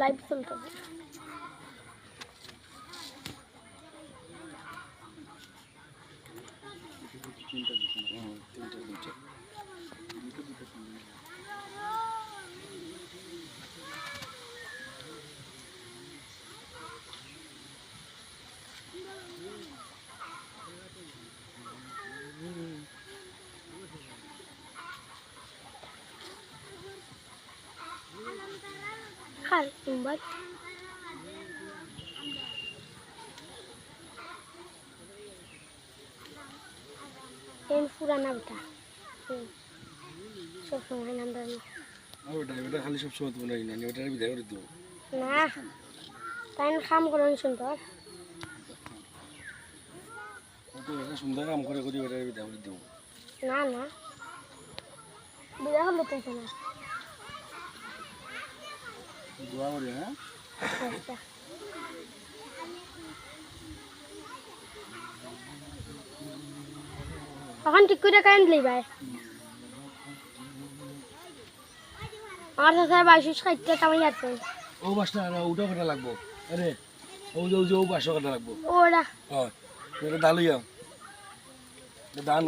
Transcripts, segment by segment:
Live চলতেছে। খাল mobile এই পুরানা বেটা সব সময় নাম্বার ওটা খালি সব সময় তুমি নাই না ওটা বিদায় করে দিও না তাই কাম করেন সুন্দর তো এটা সুন্দর কাম করে করি ওটা বিদায় করে দিও না না বিয়া হলো তো না দোয়া করি হ্যাঁ আচ্ছা এখন ঠিক করে কারেন্ট দিলি ভাই আমার সাথে বাইশ খাইতে কামাই আছে ও বাসটা ওটা কাটা লাগবো আরে ও বাসটা কাটা লাগবো ওরা হ্যাঁ এটা ডালুইয়া দান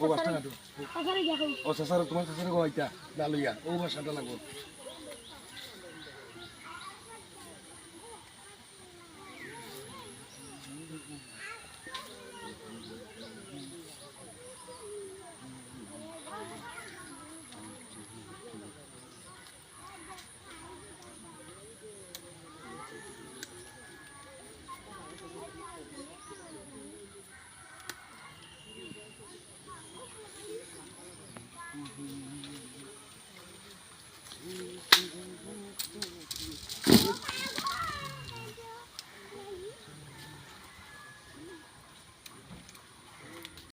ও বাসটা কাটো তাছাড়া দেখো ও সাসার তোমার সাসার গোয়াইতা ডালুইয়া ও বাসটা লাগবো